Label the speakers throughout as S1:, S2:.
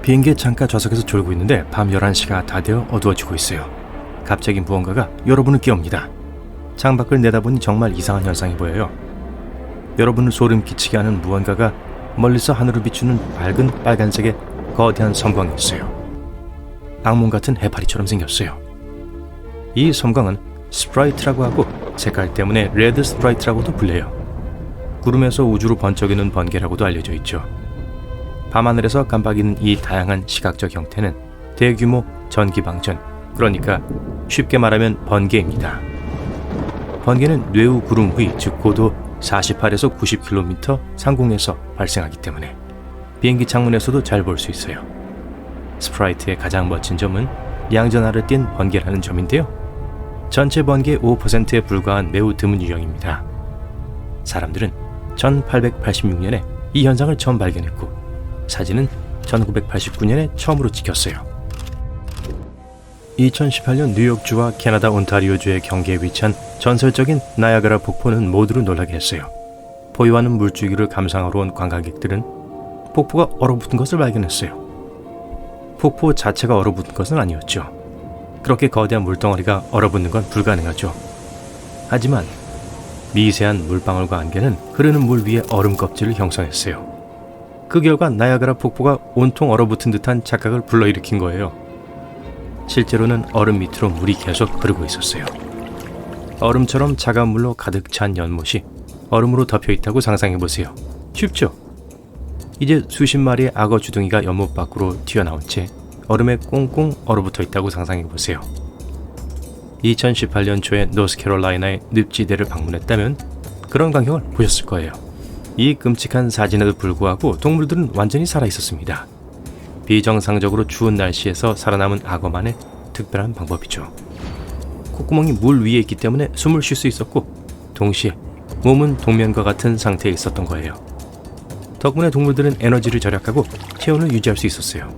S1: 비행기의 창가 좌석에서 졸고 있는데 밤 11시가 다 되어 어두워지고 있어요. 갑자기 무언가가 여러분을 깨웁니다. 창밖을 내다보니 정말 이상한 현상이 보여요. 여러분을 소름 끼치게 하는 무언가가 멀리서 하늘을 비추는 밝은 빨간색의 거대한 섬광이 있어요. 악몽 같은 해파리처럼 생겼어요. 이 섬광은 스프라이트라고 하고 색깔 때문에 레드 스프라이트라고도 불려요. 구름에서 우주로 번쩍이는 번개라고도 알려져 있죠. 밤하늘에서 깜빡이는 이 다양한 시각적 형태는 대규모 전기방전, 그러니까 쉽게 말하면 번개입니다. 번개는 뇌우 구름 위, 즉 고도 48에서 90km 상공에서 발생하기 때문에 비행기 창문에서도 잘 볼 수 있어요. 스프라이트의 가장 멋진 점은 양전하를 띤 번개라는 점인데요. 전체 번개의 5%에 불과한 매우 드문 유형입니다. 사람들은 1886년에 이 현상을 처음 발견했고 사진은 1989년에 처음으로 찍혔어요. 2018년 뉴욕주와 캐나다 온타리오주의 경계에 위치한 전설적인 나야가라 폭포는 모두를 놀라게 했어요. 포효하는 물줄기를 감상하러 온 관광객들은 폭포가 얼어붙은 것을 발견했어요. 폭포 자체가 얼어붙은 것은 아니었죠. 그렇게 거대한 물덩어리가 얼어붙는 건 불가능하죠. 하지만 미세한 물방울과 안개는 흐르는 물 위에 얼음 껍질을 형성했어요. 그 결과 나야가라 폭포가 온통 얼어붙은 듯한 착각을 불러일으킨 거예요. 실제로는 얼음 밑으로 물이 계속 흐르고 있었어요. 얼음처럼 차가운 물로 가득 찬 연못이 얼음으로 덮여 있다고 상상해보세요. 쉽죠? 이제 수십 마리의 악어 주둥이가 연못 밖으로 튀어나온 채 얼음에 꽁꽁 얼어붙어 있다고 상상해보세요. 2018년 초에 노스캐롤라이나의 늪지대를 방문했다면 그런 광경을 보셨을 거예요. 이 끔찍한 사진에도 불구하고 동물들은 완전히 살아있었습니다. 비정상적으로 추운 날씨에서 살아남은 악어만의 특별한 방법이죠. 콧구멍이 물 위에 있기 때문에 숨을 쉴 수 있었고 동시에 몸은 동면과 같은 상태에 있었던 거예요. 덕분에 동물들은 에너지를 절약하고 체온을 유지할 수 있었어요.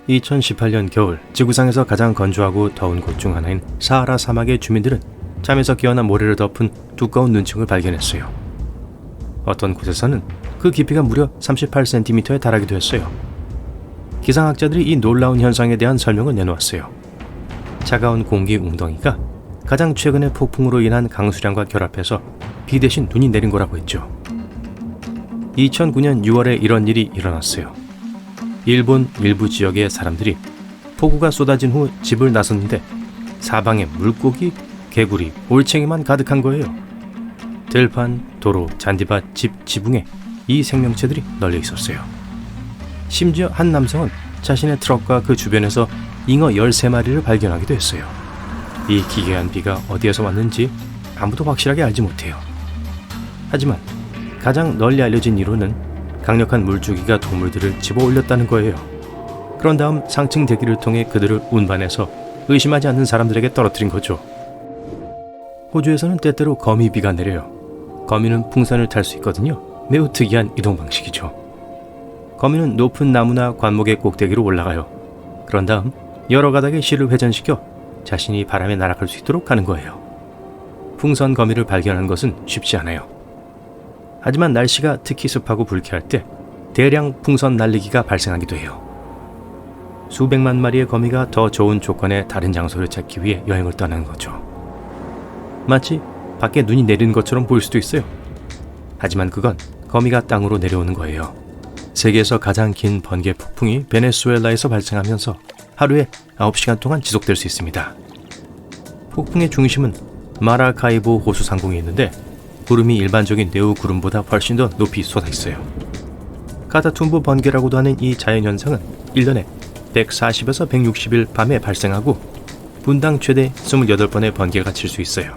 S1: 2018년 겨울 지구상에서 가장 건조하고 더운 곳 중 하나인 사하라 사막의 주민들은 잠에서 깨어나 모래를 덮은 두꺼운 눈층을 발견했어요. 어떤 곳에서는 그 깊이가 무려 38cm에 달하기도 했어요. 기상학자들이 이 놀라운 현상에 대한 설명을 내놓았어요. 차가운 공기 웅덩이가 가장 최근의 폭풍으로 인한 강수량과 결합해서 비 대신 눈이 내린 거라고 했죠. 2009년 6월에 이런 일이 일어났어요. 일본 일부 지역의 사람들이 폭우가 쏟아진 후 집을 나섰는데 사방에 물고기, 개구리, 올챙이만 가득한 거예요. 들판, 도로, 잔디밭, 집, 지붕에 이 생명체들이 널려 있었어요. 심지어 한 남성은 자신의 트럭과 그 주변에서 잉어 13마리를 발견하기도 했어요. 이 기괴한 비가 어디에서 왔는지 아무도 확실하게 알지 못해요. 하지만 가장 널리 알려진 이론은 강력한 물줄기가 동물들을 집어 올렸다는 거예요. 그런 다음 상층 대기를 통해 그들을 운반해서 의심하지 않는 사람들에게 떨어뜨린 거죠. 호주에서는 때때로 거미비가 내려요. 거미는 풍선을 탈 수 있거든요. 매우 특이한 이동 방식이죠. 거미는 높은 나무나 관목의 꼭대기로 올라가요. 그런 다음 여러 가닥의 실을 회전시켜 자신이 바람에 날아갈 수 있도록 하는 거예요. 풍선 거미를 발견하는 것은 쉽지 않아요. 하지만 날씨가 특히 습하고 불쾌할 때 대량 풍선 날리기가 발생하기도 해요. 수백만 마리의 거미가 더 좋은 조건의 다른 장소를 찾기 위해 여행을 떠나는 거죠. 마치 밖에 눈이 내리는 것처럼 보일 수도 있어요. 하지만 그건 거미가 땅으로 내려오는 거예요. 세계에서 가장 긴 번개 폭풍이 베네수엘라에서 발생하면서 하루에 9시간 동안 지속될 수 있습니다. 폭풍의 중심은 마라카이보 호수 상공에 있는데 구름이 일반적인 네오 구름보다 훨씬 더 높이 솟아 있어요. 카타툼보 번개라고도 하는 이 자연현상은 1년에 140에서 160일 밤에 발생하고 분당 최대 28번의 번개가 칠 수 있어요.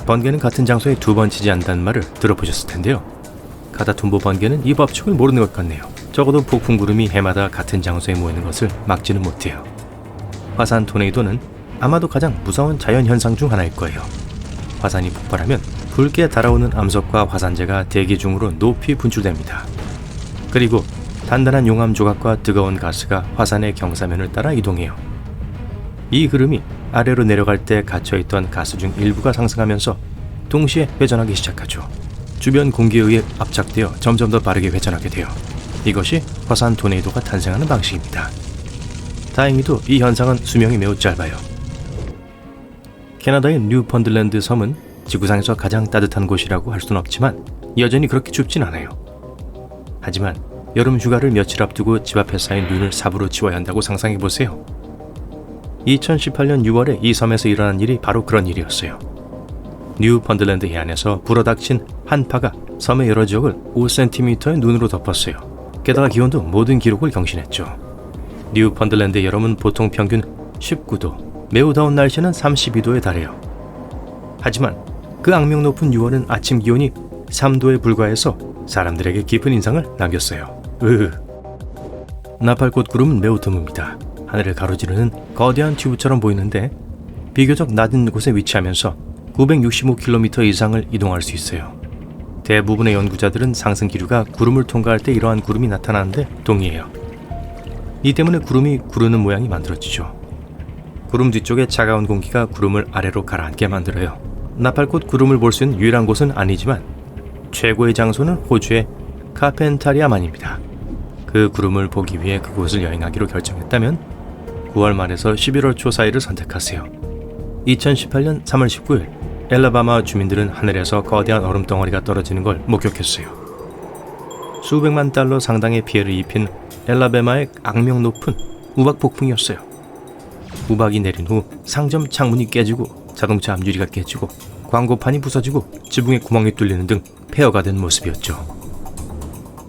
S1: 번개는 같은 장소에 2번 치지 않는다는 말을 들어보셨을 텐데요. 카타툼보 번개는 이 법칙을 모르는 것 같네요. 적어도 폭풍 구름이 해마다 같은 장소에 모이는 것을 막지는 못해요. 화산 토네이도는 아마도 가장 무서운 자연현상 중 하나일 거예요. 화산이 폭발하면 붉게 달아오는 암석과 화산재가 대기 중으로 높이 분출됩니다. 그리고 단단한 용암 조각과 뜨거운 가스가 화산의 경사면을 따라 이동해요. 이 흐름이 아래로 내려갈 때 갇혀있던 가스 중 일부가 상승하면서 동시에 회전하기 시작하죠. 주변 공기에 의해 압착되어 점점 더 빠르게 회전하게 돼요. 이것이 화산 토네이도가 탄생하는 방식입니다. 다행히도 이 현상은 수명이 매우 짧아요. 캐나다의 뉴펀들랜드 섬은 지구상에서 가장 따뜻한 곳이라고 할 수는 없지만 여전히 그렇게 춥진 않아요. 하지만 여름 휴가를 며칠 앞두고 집 앞에 쌓인 눈을 삽으로 치워야 한다고 상상해보세요. 2018년 6월에 이 섬에서 일어난 일이 바로 그런 일이었어요. 뉴펀들랜드 해안에서 불어닥친 한파가 섬의 여러 지역을 5cm의 눈으로 덮었어요. 게다가 기온도 모든 기록을 경신했죠. 뉴펀들랜드의 여름은 보통 평균 19도, 매우 더운 날씨는 32도에 달해요. 하지만 그 악명 높은 6월은 아침 기온이 3도에 불과해서 사람들에게 깊은 인상을 남겼어요. 나팔꽃 구름은 매우 드뭅니다. 하늘을 가로지르는 거대한 튜브처럼 보이는데 비교적 낮은 곳에 위치하면서 965km 이상을 이동할 수 있어요. 대부분의 연구자들은 상승 기류가 구름을 통과할 때 이러한 구름이 나타나는데 동의해요. 이 때문에 구름이 구르는 모양이 만들어지죠. 구름 뒤쪽에 차가운 공기가 구름을 아래로 가라앉게 만들어요. 나팔꽃 구름을 볼 수 있는 유일한 곳은 아니지만 최고의 장소는 호주의 카펜타리아만입니다. 그 구름을 보기 위해 그곳을 여행하기로 결정했다면 9월 말에서 11월 초 사이를 선택하세요. 2018년 3월 19일 엘라바마 주민들은 하늘에서 거대한 얼음 덩어리가 떨어지는 걸 목격했어요. 수백만 달러 상당의 피해를 입힌 엘라바마의 악명 높은 우박 폭풍이었어요. 우박이 내린 후 상점 창문이 깨지고 자동차 앞유리가 깨지고 광고판이 부서지고 지붕에 구멍이 뚫리는 등 폐허가 된 모습이었죠.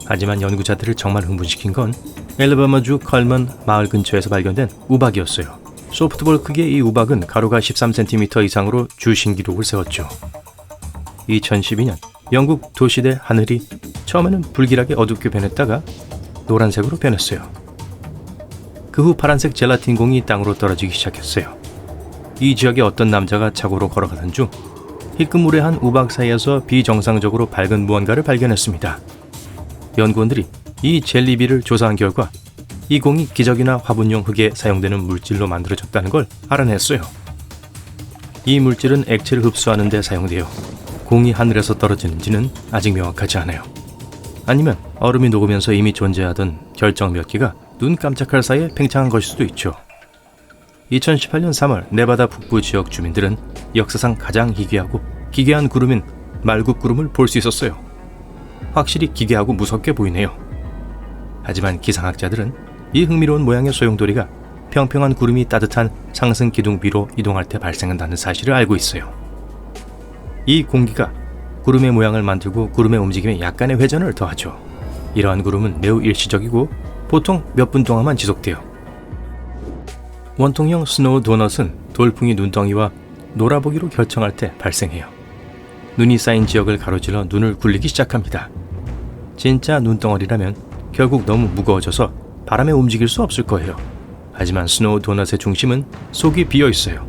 S1: 하지만 연구자들을 정말 흥분시킨 건 엘라바마주 컬먼 마을 근처에서 발견된 우박이었어요. 소프트볼 크기의 이 우박은 가로가 13cm 이상으로 주신기록을 세웠죠. 2012년 영국 도시대 하늘이 처음에는 불길하게 어둡게 변했다가 노란색으로 변했어요. 그 후 파란색 젤라틴 공이 땅으로 떨어지기 시작했어요. 이 지역의 어떤 남자가 차고로 걸어가던 중 희끗무례한 우박 사이에서 비정상적으로 밝은 무언가를 발견했습니다. 연구원들이 이 젤리비를 조사한 결과 이 공이 기적이나 화분용 흙에 사용되는 물질로 만들어졌다는 걸 알아냈어요. 이 물질은 액체를 흡수하는 데 사용돼요. 공이 하늘에서 떨어지는지는 아직 명확하지 않아요. 아니면 얼음이 녹으면서 이미 존재하던 결정 몇 개가 눈 깜짝할 사이에 팽창한 것일 수도 있죠. 2018년 3월 네바다 북부 지역 주민들은 역사상 가장 희귀하고 기괴한 구름인 말굽구름을 볼 수 있었어요. 확실히 기괴하고 무섭게 보이네요. 하지만 기상학자들은 이 흥미로운 모양의 소용돌이가 평평한 구름이 따뜻한 상승 기둥 위로 이동할 때 발생한다는 사실을 알고 있어요. 이 공기가 구름의 모양을 만들고 구름의 움직임에 약간의 회전을 더하죠. 이러한 구름은 매우 일시적이고 보통 몇 분 동안만 지속돼요. 원통형 스노우 도넛은 돌풍이 눈덩이와 놀아보기로 결정할 때 발생해요. 눈이 쌓인 지역을 가로질러 눈을 굴리기 시작합니다. 진짜 눈덩어리라면 결국 너무 무거워져서 바람에 움직일 수 없을 거예요. 하지만 스노우 도넛의 중심은 속이 비어 있어요.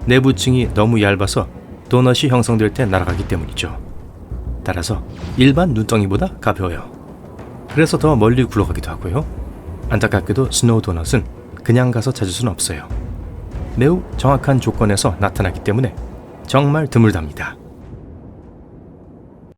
S1: 내부층이 너무 얇아서 도넛이 형성될 때 날아가기 때문이죠. 따라서 일반 눈덩이보다 가벼워요. 그래서 더 멀리 굴러가기도 하고요. 안타깝게도 스노우 도넛은 그냥 가서 찾을 수는 없어요. 매우 정확한 조건에서 나타나기 때문에 정말 드물답니다.